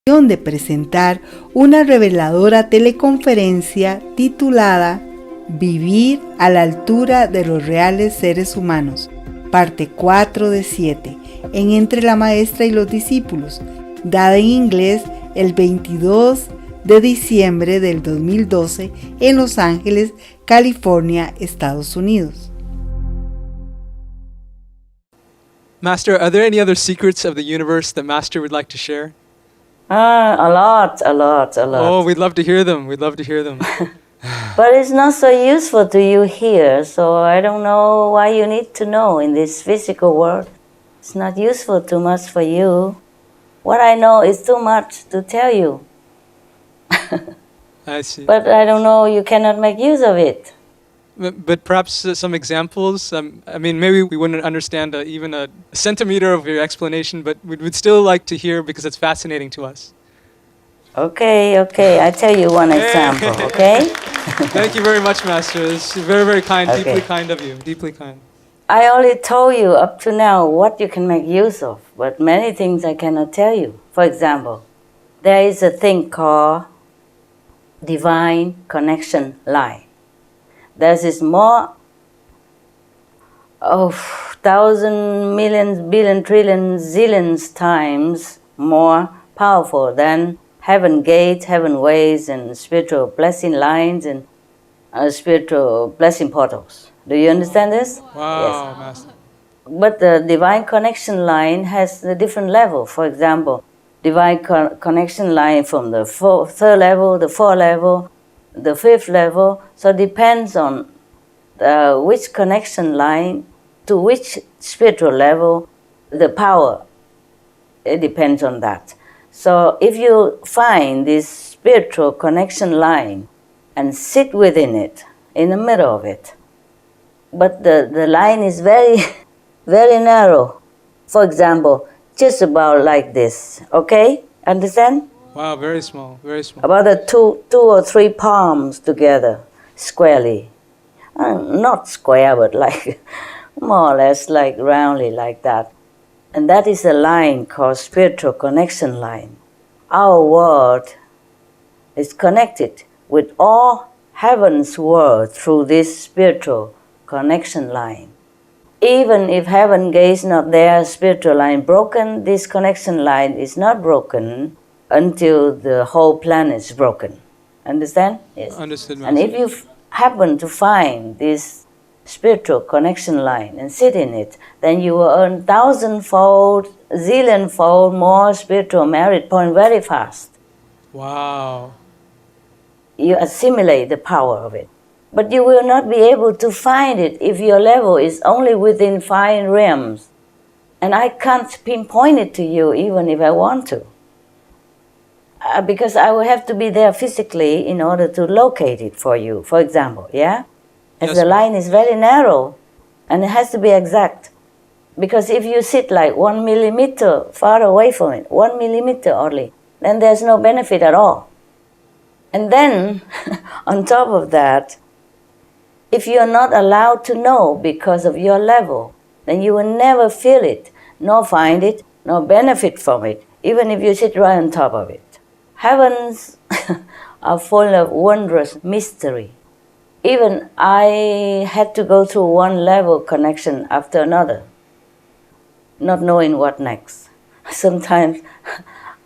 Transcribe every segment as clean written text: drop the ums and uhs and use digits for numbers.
de presentar una reveladora teleconferencia titulada Vivir a la altura de los reales seres humanos, parte 4 de 7, en Entre la Maestra y los Discípulos, dada en inglés el 22 de diciembre del 2012 en Los Ángeles, California, Estados Unidos. Master, are there any other secrets of the universe that Master would like to share? A lot. Oh, we'd love to hear them. But it's not so useful to you here, so I don't know why you need to know in this physical world. It's not useful too much for you. What I know is too much to tell you. I see. But I don't know, you cannot make use of it. But perhaps some examples? I mean, maybe we wouldn't understand even a centimeter of your explanation, but we'd still like to hear because it's fascinating to us. Okay. I tell you one example, okay? Thank you very much, Master. It's very, very kind, Okay. Deeply kind of you, deeply kind. I only told you up to now what you can make use of, but many things I cannot tell you. For example, there is a thing called divine connection line. There's this more of thousand, millions, billion, trillion, zillions times more powerful than heaven gates, heaven ways, and spiritual blessing lines and spiritual blessing portals. Do you understand this? Wow, Yes. Master. But the divine connection line has a different level. For example, divine connection line from the third level, the fourth level, the fifth level. So it depends on which connection line to which spiritual level, the power, it depends on that. So if you find this spiritual connection line and sit within it, in the middle of it, but the line is very, very narrow. For example, just about like this, okay? Understand? Wow, very small, very small. About the two or three palms together, squarely. Not square, but like more or less like roundly like that. And that is a line called spiritual connection line. Our world is connected with all heaven's world through this spiritual connection line. Even if heaven gate is not there, spiritual line broken, this connection line is not broken until the whole planet is broken. Understand? Yes. Understood, Master. And if you happen to find this spiritual connection line and sit in it, then you will earn thousandfold, zillionfold more spiritual merit point very fast. Wow. You assimilate the power of it. But you will not be able to find it if your level is only within 5 realms. And I can't pinpoint it to you even if I want to. Because I will have to be there physically in order to locate it for you, for example, yeah? As Yes, the ma'am. line is very narrow and it has to be exact. Because if you sit like 1 millimeter far away from it, 1 millimeter only, then there's no benefit at all. And then, on top of that, if you're not allowed to know because of your level, then you will never feel it, nor find it, nor benefit from it, even if you sit right on top of it. Heavens are full of wondrous mystery. Even I had to go through one level connection after another, not knowing what next. Sometimes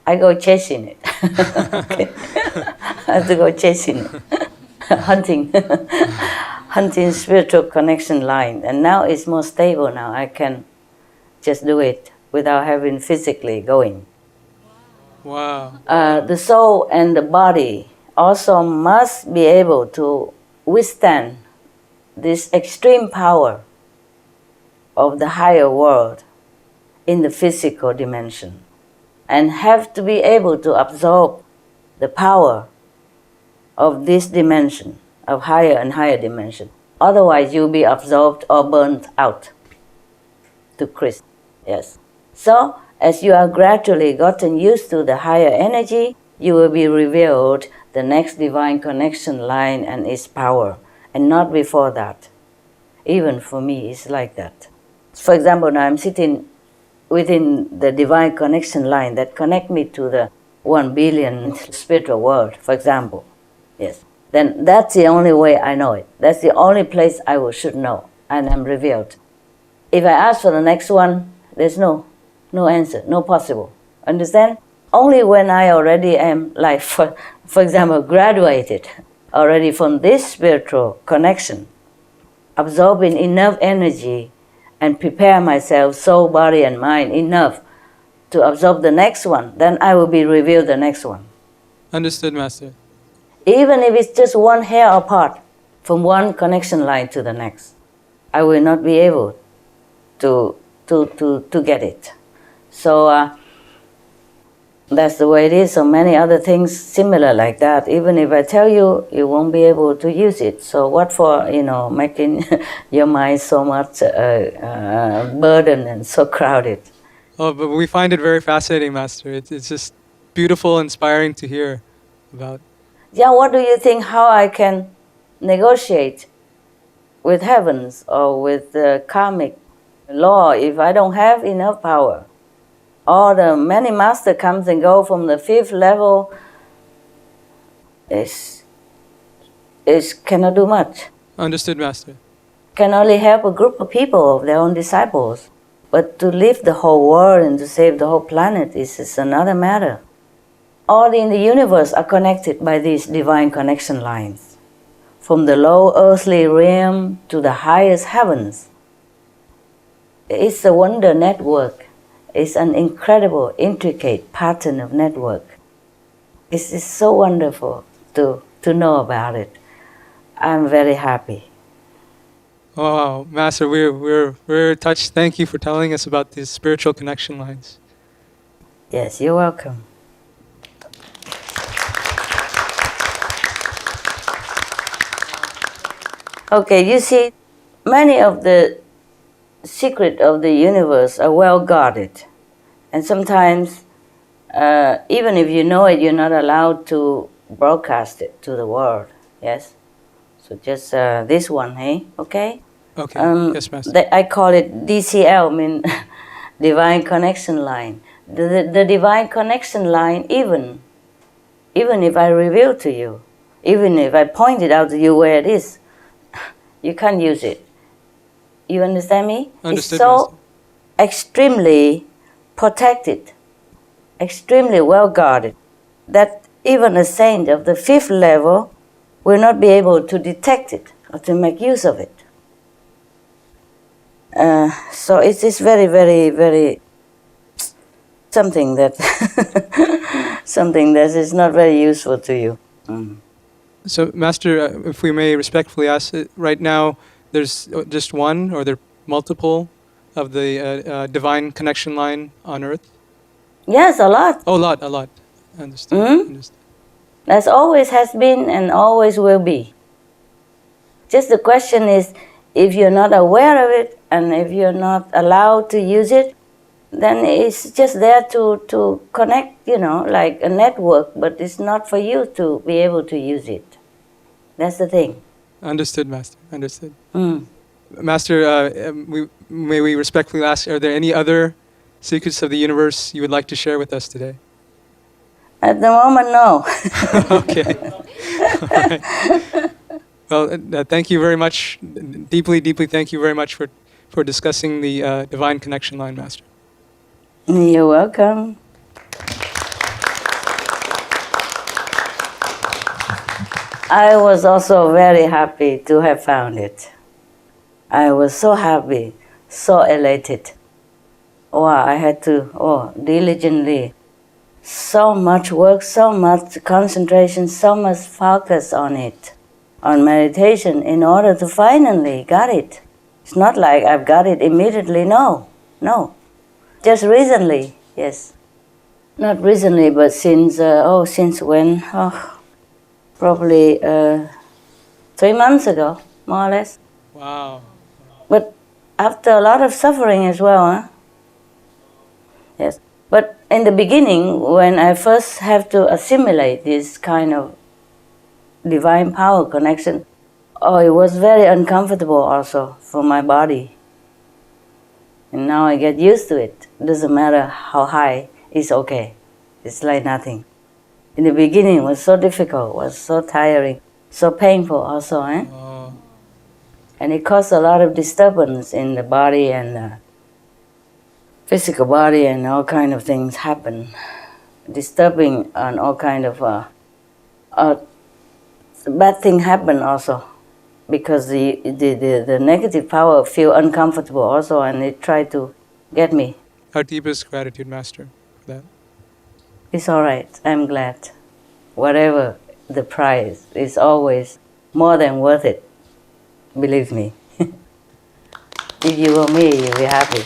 I go chasing it. Okay. I have to go chasing it, hunting spiritual connection line. And now it's more stable now. I can just do it without having physically going. Wow. The soul and the body also must be able to withstand this extreme power of the higher world in the physical dimension and have to be able to absorb the power of this dimension, of higher and higher dimension. Otherwise, you'll be absorbed or burnt out to Christ. Yes. So, as you are gradually gotten used to the higher energy, you will be revealed the next divine connection line and its power, and not before that. Even for me, it's like that. For example, now I'm sitting within the divine connection line that connect me to the 1 billion spiritual world, for example. Yes. Then that's the only way I know it. That's the only place I should know, and I'm revealed. If I ask for the next one, there's no answer, no possible. Understand? Only when I already am, like, for example, graduated already from this spiritual connection, absorbing enough energy and prepare myself, soul, body, and mind enough to absorb the next one, then I will be revealed the next one. Understood, Master. Even if it's just one hair apart from one connection line to the next, I will not be able to get it. So that's the way it is. So many other things similar like that. Even if I tell you, you won't be able to use it. So what for, making your mind so much burden and so crowded? Oh, but we find it very fascinating, Master. It's just beautiful, inspiring to hear about. Yeah, what do you think how I can negotiate with heavens or with the karmic law if I don't have enough power? Or the many master comes and go from the 5th level is cannot do much. Understood, Master. Can only help a group of people, of their own disciples. But to lift the whole world and to save the whole planet is another matter. All in the universe are connected by these divine connection lines. From the low earthly realm to the highest heavens. It's a wonder network. It's an incredible, intricate pattern of network. It's so wonderful to know about it. I'm very happy. Oh, wow, Master, we're touched. Thank you for telling us about these spiritual connection lines. Yes, you're welcome. Okay, you see, many of the secrets of the universe are well guarded. And sometimes, even if you know it, you're not allowed to broadcast it to the world. Yes? So just this one, hey? Okay? Okay, yes, Master. I call it DCL, Divine Connection Line. The Divine Connection Line, even if I reveal to you, even if I point it out to you where it is, you can't use it. You understand me? Understood, it's so Master. extremely protected, extremely well guarded, that even a saint of the 5th level will not be able to detect it or to make use of it. So it is very, very, very something that is not very useful to you. Mm. So, Master, if we may respectfully ask, right now there's just one, or there are multiple of the divine connection line on Earth? Yes, a lot. Oh, a lot. Understood. Mm-hmm. Understood. That's always has been and always will be. Just the question is, if you're not aware of it and if you're not allowed to use it, then it's just there to connect, like a network, but it's not for you to be able to use it. That's the thing. Understood, Master. Understood. Mm. Master, may we respectfully ask, are there any other secrets of the universe you would like to share with us today? At the moment, no. Okay. All right. Well, thank you very much. Deeply thank you very much for discussing the divine connection line, Master. You're welcome. I was also very happy to have found it. I was so happy, so elated. Wow, I had to, diligently, so much work, so much concentration, so much focus on it, on meditation, in order to finally got it. It's not like I've got it immediately, no. Just recently, yes. Not recently, but since when? Probably 3 months ago, more or less. Wow. But after a lot of suffering as well, huh? Yes. But in the beginning, when I first have to assimilate this kind of divine power connection, it was very uncomfortable also for my body. And now I get used to it. Doesn't matter how high, it's okay. It's like nothing. In the beginning, it was so difficult, was so tiring, so painful also, eh? Oh. And it caused a lot of disturbance in the body and the physical body, and all kind of things happen. Disturbing and all kind of bad thing happen also, because the negative power feel uncomfortable also, and it try to get me. Our deepest gratitude, Master, for that. It's all right. I'm glad. Whatever the price is always more than worth it. Believe me. If you were me, you'll be happy.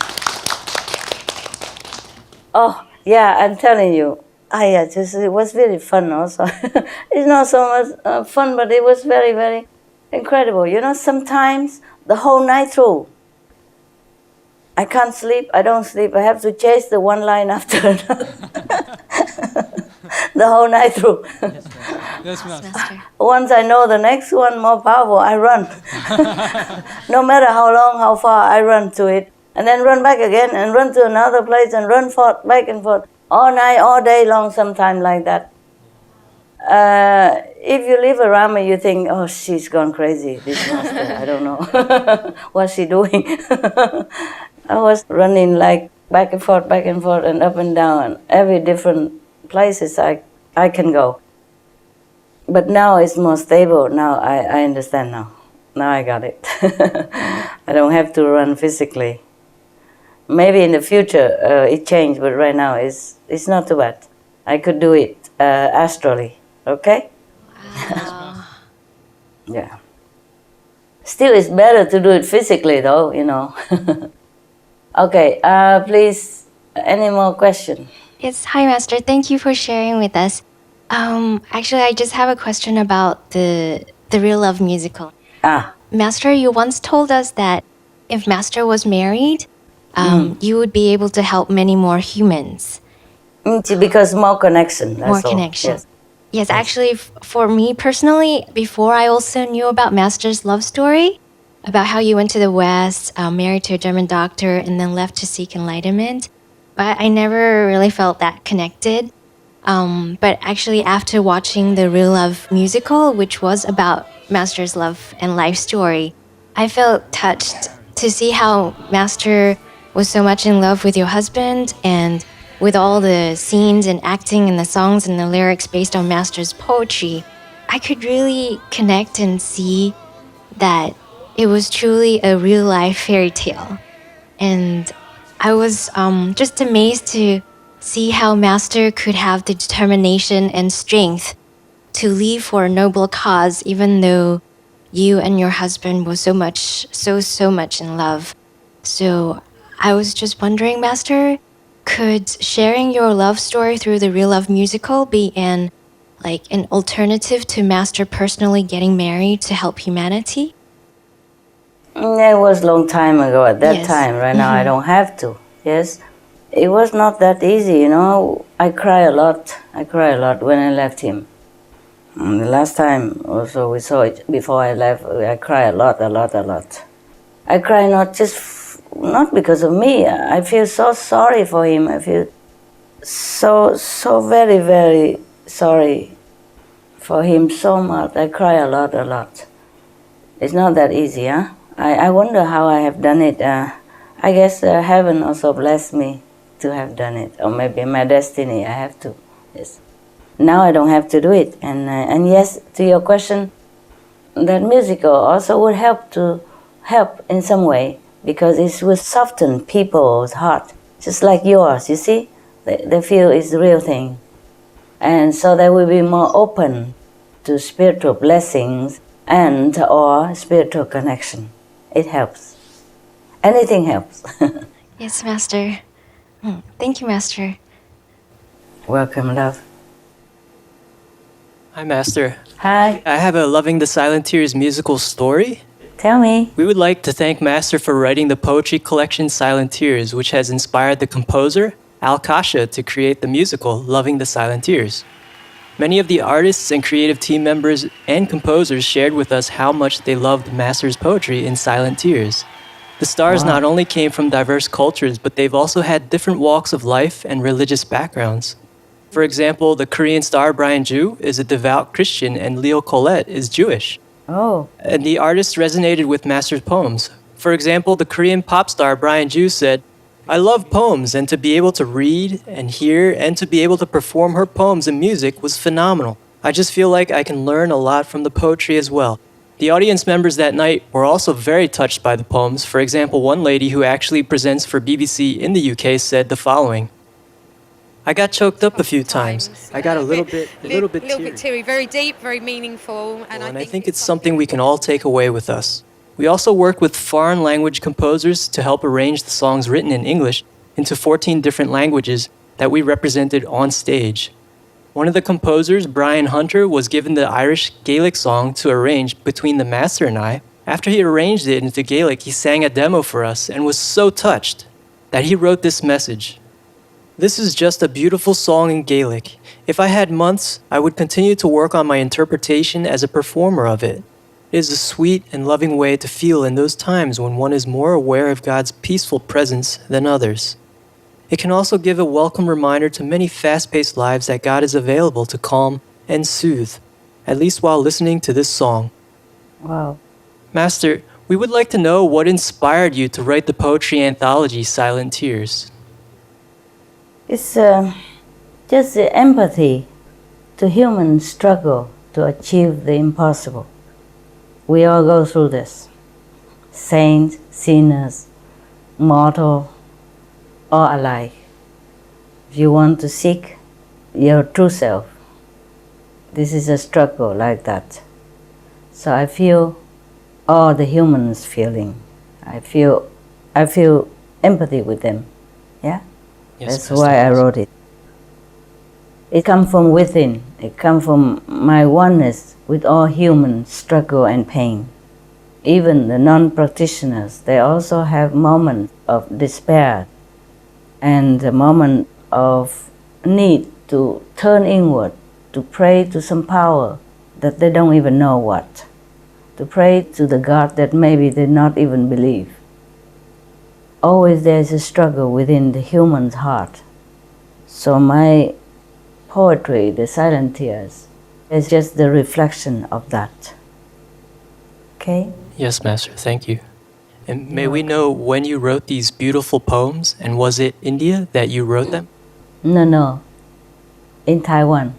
Oh, yeah, I'm telling you. It was very fun also. It's not so much fun, but it was very, very incredible. You know, sometimes the whole night through, I can't sleep, I don't sleep. I have to chase the one line after another. The whole night through. Yes, Master. Once I know the next one more powerful, I run. No matter how long, how far, I run to it. And then run back again and run to another place and run forth, back and forth. All night, all day long, sometime like that. If you live around me, you think, oh, she's gone crazy, this master. I don't know. What's she doing? I was running like back and forth, and up and down, and every different places I can go. But now it's more stable. Now I understand now. Now I got it. I don't have to run physically. Maybe in the future it changed, but right now it's not too bad. I could do it astrally. Okay? Wow. Yeah. Still, it's better to do it physically, though. You know. Okay. Please. Any more questions? Yes, hi Master. Thank you for sharing with us. Actually, I just have a question about the Real Love musical. Master, you once told us that if Master was married, you would be able to help many more humans. Because more connection. That's More all. connection. Yes. Yes, actually, for me personally, before I also knew about Master's love story, about how you went to the West, married to a German doctor, and then left to seek enlightenment. But I never really felt that connected. But actually, after watching the Real Love musical, which was about Master's love and life story, I felt touched to see how Master was so much in love with your husband, and with all the scenes and acting and the songs and the lyrics based on Master's poetry, I could really connect and see that it was truly a real life fairy tale. And I was just amazed to see how Master could have the determination and strength to leave for a noble cause, even though you and your husband were so much in love. So I was just wondering, Master, could sharing your love story through the Real Love musical be an alternative to Master personally getting married to help humanity? That was a long time ago at that Yes. time. Right now I don't have to. Yes. It was not that easy, you know. I cry a lot. When I left him. The last time also we saw it before I left, I cry a lot. I cry not because of me. I feel so sorry for him. I feel so very, very sorry for him so much. I cry a lot. It's not that easy, huh? I wonder how I have done it. I guess heaven also blessed me to have done it, or maybe my destiny. I have to. Yes. Now I don't have to do it. And yes, to your question, that musical also would help in some way, because it will soften people's heart, just like yours. You see, they feel it's the real thing, and so they will be more open to spiritual blessings and or spiritual connection. It helps. Anything helps. Yes, Master. Thank you, Master. Welcome, love. Hi, Master. Hi. I have a Loving the Silent Tears musical story. Tell me. We would like to thank Master for writing the poetry collection Silent Tears, which has inspired the composer, Al Kasha, to create the musical Loving the Silent Tears. Many of the artists and creative team members and composers shared with us how much they loved Master's poetry in Silent Tears. The stars not only came from diverse cultures, but they've also had different walks of life and religious backgrounds. For example, the Korean star Brian Joo is a devout Christian and Leo Colette is Jewish. Oh, And the artist resonated with Master's poems. For example, the Korean pop star Brian Joo said, "I love poems, and to be able to read and hear and to be able to perform her poems and music was phenomenal. I just feel like I can learn a lot from the poetry as well." The audience members that night were also very touched by the poems. For example, one lady who actually presents for BBC in the UK said the following: "I got choked up a few times. I got a little bit teary. Very deep, very meaningful, And I think it's something we can all take away with us." We also work with foreign language composers to help arrange the songs written in English into 14 different languages that we represented on stage. One of the composers, Brian Hunter, was given the Irish Gaelic song to arrange between the master and I. After he arranged it into Gaelic, he sang a demo for us and was so touched that he wrote this message: "This is just a beautiful song in Gaelic. If I had months, I would continue to work on my interpretation as a performer of it. It is a sweet and loving way to feel in those times when one is more aware of God's peaceful presence than others. It can also give a welcome reminder to many fast-paced lives that God is available to calm and soothe, at least while listening to this song." wow. Master, we would like to know what inspired you to write the poetry anthology Silent Tears. It's just the empathy to human struggle to achieve the impossible. We all go through this. Saints, sinners, mortal, all alike. If you want to seek your true self, this is a struggle like that. So I feel all the humans feeling. I feel empathy with them. Yeah? Yes, That's Master. why I wrote it. It comes from within. It comes from my oneness with all human struggle and pain. Even the non-practitioners, they also have moments of despair and a moment of need to turn inward, to pray to some power that they don't even know what, to pray to the God that maybe they not even believe. Always there's a struggle within the human's heart. So my poetry, the Silent Tears, is just the reflection of that. Okay? Yes, Master, thank you. And may we know when you wrote these beautiful poems, and was it India that you wrote them? No. In Taiwan.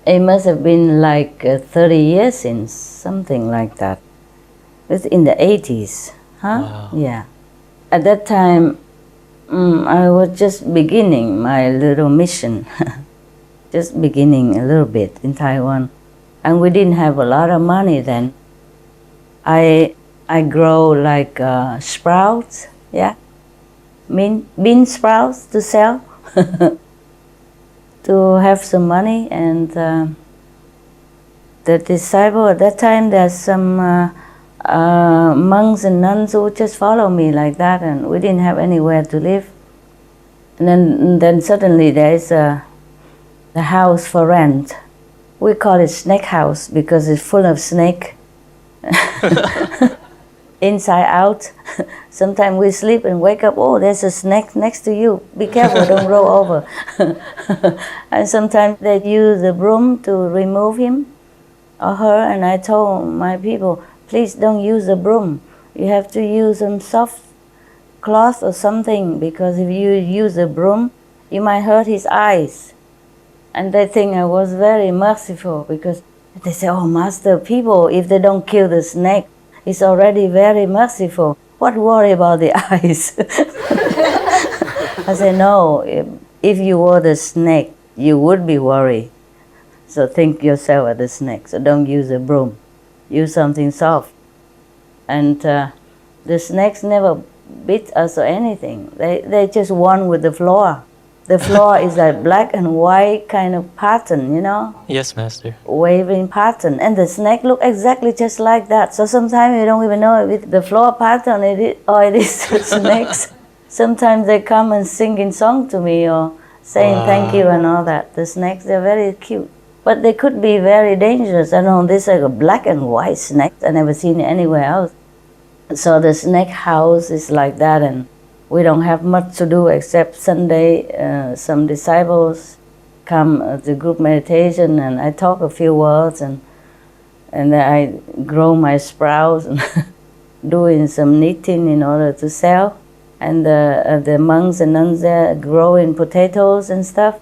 It must have been like 30 years since, something like that. It's in the 80s, huh? Wow. Yeah. At that time, I was just beginning my little mission, just beginning a little bit in Taiwan. And we didn't have a lot of money then. I grow like sprouts, yeah, bean sprouts to sell, to have some money. And the disciple at that time, there's some monks and nuns who just follow me like that, and we didn't have anywhere to live. And then suddenly there is the house for rent. We call it snake house because it's full of snake. Inside out. Sometimes we sleep and wake up, oh, there's a snake next to you. Be careful, don't roll over. And sometimes they use the broom to remove him or her, and I told my people, please don't use the broom. You have to use some soft cloth or something, because if you use the broom, you might hurt his eyes. And they think I was very merciful, because they say, oh, Master, people, if they don't kill the snake, it's already very merciful. What worry about the eyes? I say, no, if you were the snake, you would be worried. So think yourself as the snake. So don't use a broom. Use something soft. And the snakes never bit us or anything. They just one with the floor. The floor is a black and white kind of pattern, you know? Yes, Master. Waving pattern. And the snake look exactly just like that. So sometimes you don't even know if it's the floor pattern or it is snakes. Sometimes they come and singing song to me or saying thank you and all that. The snakes, they're very cute. But they could be very dangerous. I know this is like a black and white snake. I never seen it anywhere else. So the snake house is like that, and we don't have much to do except Sunday. Some disciples come to group meditation, and I talk a few words, and I grow my sprouts and doing some knitting in order to sell. And the monks and nuns there growing potatoes and stuff.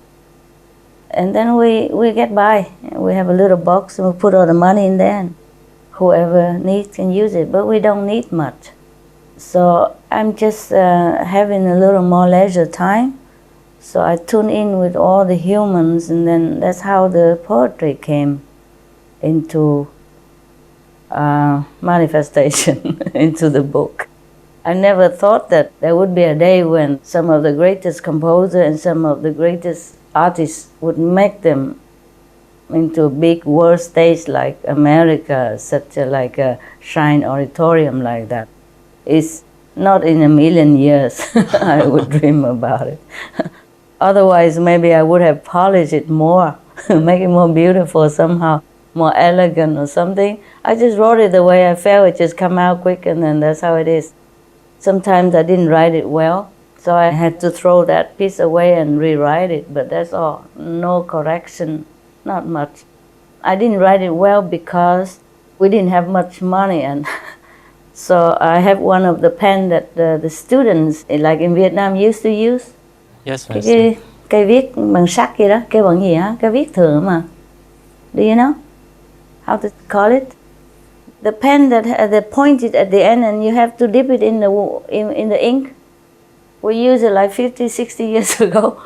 And then we get by. We have a little box and we put all the money in there, and whoever needs can use it, but we don't need much. So I'm just having a little more leisure time. So I tune in with all the humans, and then that's how the poetry came into manifestation into the book. I never thought that there would be a day when some of the greatest composers and some of the greatest artists would make them into a big world stage like America, such like a Shrine Auditorium like that. It's not in a million years I would dream about it. Otherwise, maybe I would have polished it more, make it more beautiful somehow, more elegant or something. I just wrote it the way I felt. It just come out quick, and then that's how it is. Sometimes I didn't write it well, so I had to throw that piece away and rewrite it, but that's all. No correction, not much. I didn't write it well because we didn't have much money, and so I have one of the pen that the students, like in Vietnam, used to use. Yes, Master. Cây viết bằng sắt kia đó, kêu bằng gì hả? Cây viết thượng mà. Do you know how to call it? The pen that the pointed at the end, and you have to dip it in the ink. We used it like 50, 60 years ago.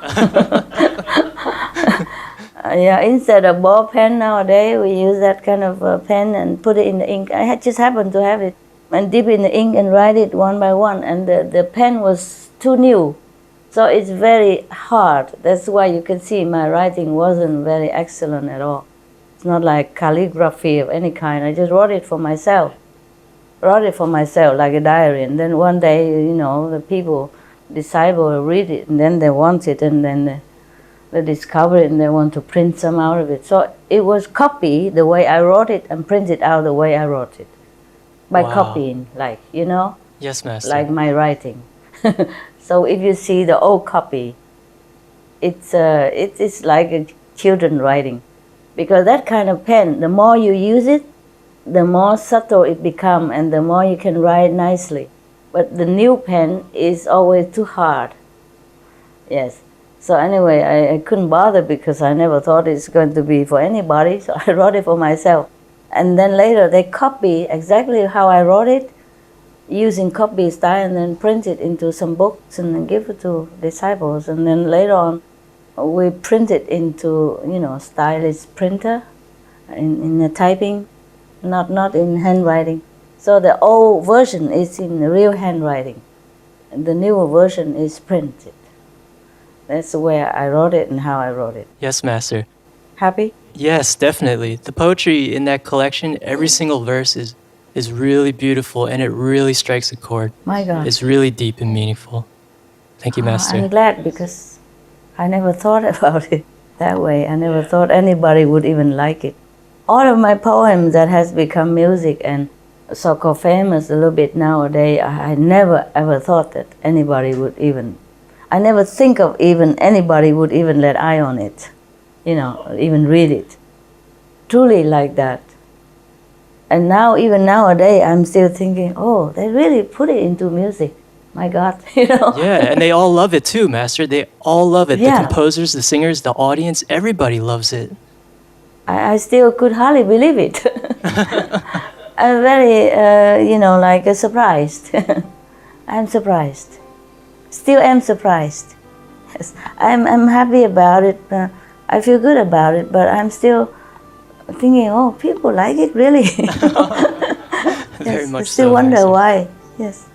Yeah, instead of ball pen nowadays, we use that kind of pen and put it in the ink. I just happened to have it and dip in the ink and write it one by one. And the pen was too new, so it's very hard. That's why you can see my writing wasn't very excellent at all. It's not like calligraphy of any kind. I just wrote it for myself. Wrote it for myself like a diary. And then one day, you know, the people, disciples read it, and then they want it, and then they discover it, and they want to print some out of it. So it was copied the way I wrote it and printed out the way I wrote it. By copying, like, you know? Yes, Master. Like my writing. So if you see the old copy, it's like a children writing. Because that kind of pen, the more you use it, the more subtle it becomes, and the more you can write nicely. But the new pen is always too hard. Yes. So anyway, I couldn't bother because I never thought it's going to be for anybody, so I wrote it for myself. And then later they copy exactly how I wrote it, using copy style, and then print it into some books and then give it to disciples. And then later on, we print it into, you know, stylish printer, in the typing, not in handwriting. So the old version is in the real handwriting, and the newer version is printed. That's the way I wrote it and how I wrote it. Yes, Master. Happy? Yes, definitely. The poetry in that collection, every single verse is really beautiful, and it really strikes a chord. My God. It's really deep and meaningful. Thank you, Master. I'm glad, because I never thought about it that way. I never thought anybody would even like it. All of my poems that has become music and so-called famous a little bit nowadays, I never ever thought that anybody would even, I never think of even anybody would even let eye on it, you know, even read it. Truly like that. And now, even nowadays, I'm still thinking, oh, they really put it into music. My God, you know. Yeah, and they all love it too, Master. They all love it. Yeah. The composers, the singers, the audience, everybody loves it. I still could hardly believe it. I'm very, you know, like surprised. I'm surprised. Still am surprised. Yes. I'm happy about it. I feel good about it, but I'm still thinking, oh, people like it, really. Very Yes, much I still so, wonder Master. why. Yes.